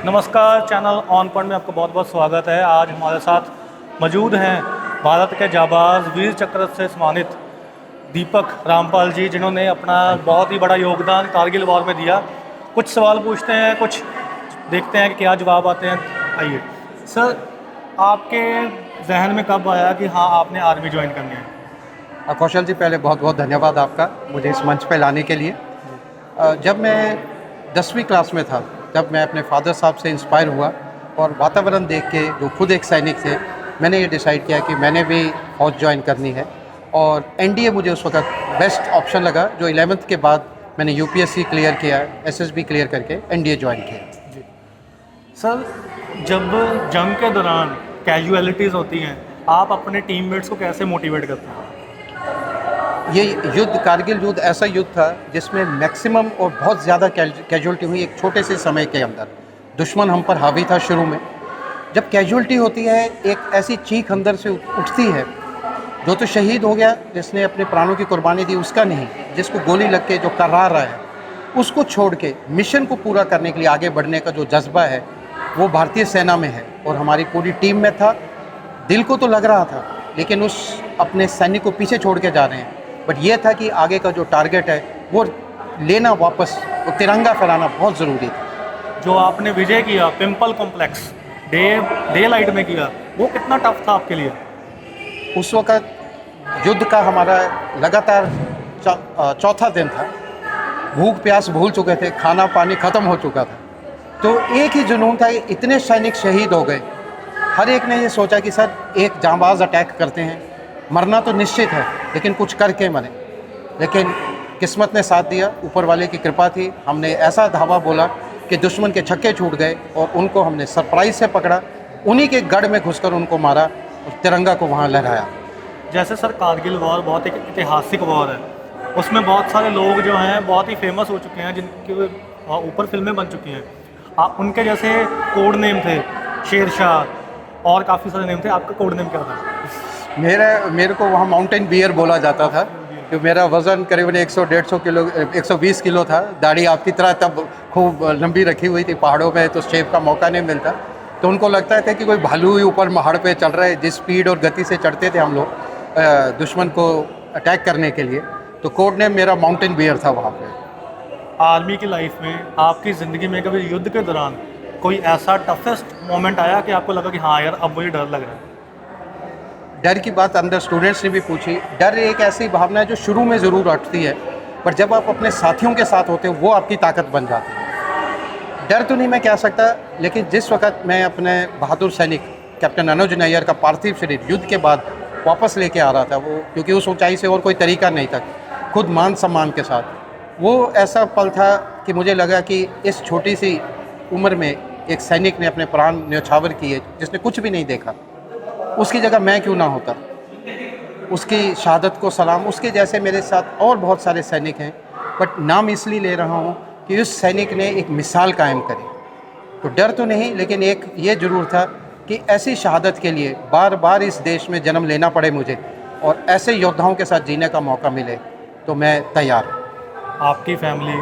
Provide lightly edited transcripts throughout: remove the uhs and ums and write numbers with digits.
नमस्कार, channel on point में आपका बहुत बहुत स्वागत है। आज हमारे साथ मौजूद हैं भारत के जाबाज वीर चक्र से सम्मानित दीपक रामपाल जी, जिन्होंने अपना बहुत ही बड़ा योगदान कारगिल वॉर में दिया। कुछ सवाल पूछते हैं, कुछ देखते हैं कि क्या जवाब आते हैं। आइए सर, आपके जहन में कब आया कि हाँ आपने आर्मी ज्वाइन करनी है? कौशल जी, पहले बहुत बहुत धन्यवाद आपका मुझे इस मंच पे लाने के लिए। जब मैं 10वीं क्लास में था, तब मैं अपने फादर साहब से इंस्पायर हुआ और वातावरण देख के, जो खुद एक सैनिक थे, मैंने ये डिसाइड किया कि मैंने भी फौज ज्वाइन करनी है। और एनडीए मुझे उस वक्त बेस्ट ऑप्शन लगा। जो 11th के बाद मैंने यूपीएससी क्लियर किया, एसएसबी क्लियर करके एनडीए ज्वाइन किया। जी सर, जब जंग के दौरान कैजुअलिटीज़ होती हैं, आप अपने टीममेट्स को कैसे मोटिवेट करते हैं? ये युद्ध, कारगिल युद्ध ऐसा युद्ध था जिसमें मैक्सिमम और बहुत ज़्यादा कैजुअलिटी हुई एक छोटे से समय के अंदर। दुश्मन हम पर हावी था शुरू में। जब कैजुअलिटी होती है, एक ऐसी चीख अंदर से उठती है। जो तो शहीद हो गया, जिसने अपने प्राणों की कुर्बानी दी, उसका नहीं। जिसको गोली लग के जो कर्रा रहा है, उसको छोड़ के मिशन को पूरा करने के लिए आगे बढ़ने का जो जज्बा है, वो भारतीय सेना में है और हमारी पूरी टीम में था। दिल को तो लग रहा था, लेकिन उस अपने सैनिक को पीछे छोड़ के जा रहे हैं। बट ये था कि आगे का जो टारगेट है वो लेना, वापस वो तिरंगा फहराना बहुत ज़रूरी था। जो आपने विजय किया पिंपल कॉम्प्लेक्स डे लाइट में किया, वो कितना टफ था आपके लिए? उस वक़्त युद्ध का हमारा लगातार चौथा दिन था। भूख प्यास भूल चुके थे, खाना पानी ख़त्म हो चुका था। तो एक ही जुनून था कि इतने सैनिक शहीद हो गए। हर एक ने ये सोचा कि सर एक जांबाज अटैक करते हैं, मरना तो निश्चित है लेकिन कुछ करके मरे। लेकिन किस्मत ने साथ दिया, ऊपर वाले की कृपा थी। हमने ऐसा धावा बोला कि दुश्मन के छक्के छूट गए और उनको हमने सरप्राइज से पकड़ा, उन्हीं के गढ़ में घुसकर उनको मारा और तिरंगा को वहाँ लहराया। जैसे सर, कारगिल वॉर बहुत एक ऐतिहासिक वॉर है। उसमें बहुत सारे लोग जो हैं बहुत ही फेमस हो चुके हैं, जिनके ऊपर फिल्में बन चुकी हैं। आप उनके जैसे कोड नेम थे, शेरशाह और काफ़ी सारे नेम थे। आपका कोड नेम क्या था? मेरे को वहाँ माउंटेन बियर बोला जाता था, क्योंकि मेरा वज़न करीबन 100-150 किलो 120 किलो था। दाढ़ी आपकी तरह तब खूब लंबी रखी हुई थी। पहाड़ों में तो शेव का मौका नहीं मिलता, तो उनको लगता था कि कोई भालू ही ऊपर पहाड़ पे चल रहा है। जिस स्पीड और गति से चढ़ते थे हम लोग दुश्मन को अटैक करने के लिए, तो कोड नेम मेरा माउंटेन बियर था वहाँ पे। आर्मी की लाइफ में, आपकी ज़िंदगी में कभी युद्ध के दौरान कोई ऐसा टफेस्ट मोमेंट आया कि आपको लगा कि हाँ यार, अब मुझे डर लग रहा है? डर की बात अंदर स्टूडेंट्स ने भी पूछी। डर एक ऐसी भावना है जो शुरू में ज़रूर उठती है, पर जब आप अपने साथियों के साथ होते हो, वो आपकी ताकत बन जाती है। डर तो नहीं मैं कह सकता, लेकिन जिस वक्त मैं अपने बहादुर सैनिक कैप्टन अनुज नैयर का पार्थिव शरीर युद्ध के बाद वापस लेके आ रहा था, वो क्योंकि उस ऊंचाई से और कोई तरीका नहीं था, खुद मान सम्मान के साथ, वो ऐसा पल था कि मुझे लगा कि इस छोटी सी उम्र में एक सैनिक ने अपने प्राण न्यौछावर किए, जिसने कुछ भी नहीं देखा। उसकी जगह मैं क्यों ना होता। उसकी शहादत को सलाम। उसके जैसे मेरे साथ और बहुत सारे सैनिक हैं, बट नाम इसलिए ले रहा हूँ कि उस सैनिक ने एक मिसाल कायम करी। तो डर तो नहीं, लेकिन एक ये ज़रूर था कि ऐसी शहादत के लिए बार बार इस देश में जन्म लेना पड़े मुझे, और ऐसे योद्धाओं के साथ जीने का मौका मिले, तो मैं तैयार हूँ। आपकी family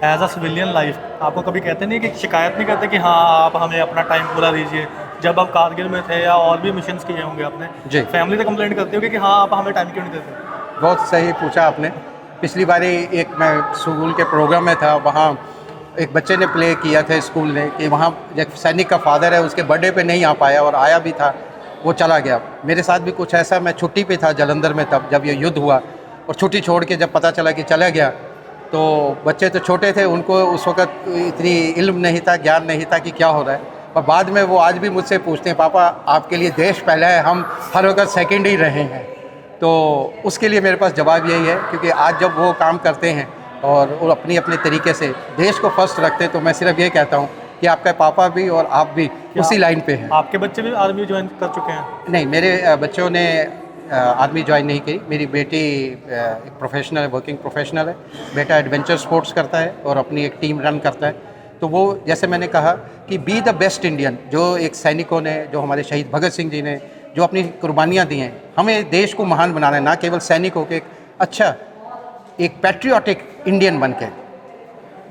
as a civilian life आपको कभी कहते नहीं कि शिकायत नहीं करते कि हाँ आप हमें अपना टाइम पूरा दीजिए? जब आप कारगिल में थे या और भी मिशंस किए होंगे आपने, जी, फैमिली से कंप्लेंट करते होगे कि हाँ आप हमें टाइम क्यों नहीं देते? बहुत सही पूछा आपने। पिछली बारी एक मैं स्कूल के प्रोग्राम में था, वहाँ एक बच्चे ने प्ले किया था स्कूल ने कि वहाँ एक सैनिक का फादर है, उसके बर्थडे पे नहीं आ पाया और आया भी था, वो चला गया। मेरे साथ भी कुछ ऐसा, मैं छुट्टी पे था जालंधर में तब जब ये युद्ध हुआ, और छुट्टी छोड़ के जब पता चला कि चला गया, तो बच्चे तो छोटे थे, उनको उस वक़्त इतनी इल्म नहीं था, ज्ञान नहीं था कि क्या हो रहा है। पर बाद में वो आज भी मुझसे पूछते हैं, पापा आपके लिए देश पहला है, हम हर वक्त सेकंड ही रहे हैं। तो उसके लिए मेरे पास जवाब यही है, क्योंकि आज जब वो काम करते हैं और वो अपनी अपने तरीके से देश को फर्स्ट रखते हैं, तो मैं सिर्फ ये कहता हूँ कि आपका पापा भी और आप भी उसी लाइन पे हैं। आपके बच्चे भी आर्मी ज्वाइन कर चुके हैं? नहीं, मेरे बच्चों ने आर्मी ज्वाइन नहीं की। मेरी बेटी एक प्रोफेशनल है, वर्किंग प्रोफेशनल है। बेटा एडवेंचर स्पोर्ट्स करता है और अपनी एक टीम रन करता है। तो वो, जैसे मैंने कहा कि बी द बेस्ट इंडियन, जो एक सैनिकों ने, जो हमारे शहीद भगत सिंह जी ने जो अपनी कुर्बानियाँ दी हैं, हमें देश को महान बनाना है, ना केवल सैनिक होकर एक अच्छा, एक पैट्रियोटिक इंडियन बन के।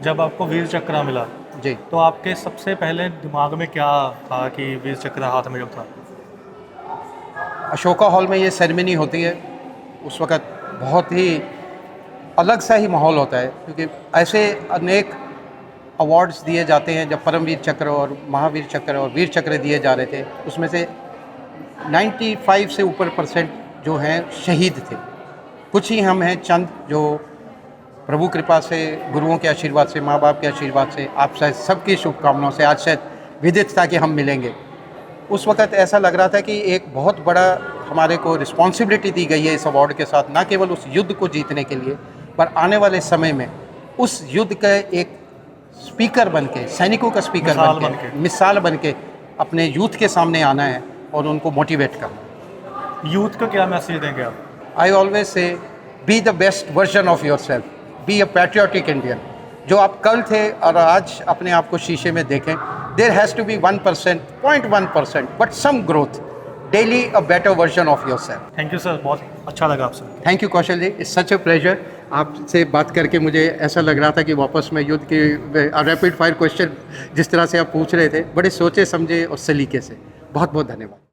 जब आपको वीर चक्र मिला, जी। तो आपके सबसे पहले दिमाग में क्या था कि वीर चक्र हाथ में जब था? अशोका हॉल में ये सेरेमनी होती है, उस वक़्त बहुत ही अलग सा ही माहौल होता है, क्योंकि ऐसे अनेक अवार्ड्स दिए जाते हैं। जब परमवीर चक्र और महावीर चक्र और वीर चक्र दिए जा रहे थे, उसमें से 95 से ऊपर % जो हैं शहीद थे। कुछ ही हम हैं चंद जो प्रभु कृपा से, गुरुओं के आशीर्वाद से, माँ बाप के आशीर्वाद से, आप शायद सबकी शुभकामनाओं से आज शायद विदित था कि हम मिलेंगे। उस वक़्त ऐसा लग रहा था कि एक बहुत बड़ा हमारे को रिस्पॉन्सिबिलिटी दी गई है इस अवार्ड के साथ, ना केवल उस युद्ध को जीतने के लिए, पर आने वाले समय में उस युद्ध का एक स्पीकर बन के, सैनिकों का स्पीकर बन के, मिसाल बन के अपने यूथ के सामने आना है और उनको मोटिवेट करना। यूथ को क्या मैसेज देंगे आप? I always say be the best version of your self, be a patriotic Indian. जो आप कल थे और आज अपने आप को शीशे में देखें, there has to be 1%, 0.1%, but some growth, daily a better version of yourself. Thank you sir, बहुत अच्छा लगा आपसे। Thank you Kaushal ji, it's such a pleasure. आपसे बात करके मुझे ऐसा लग रहा था कि वापस मैं युद्ध की रैपिड फायर क्वेश्चन जिस तरह से आप पूछ रहे थे, बड़े सोचे समझे और सलीके से। बहुत बहुत धन्यवाद।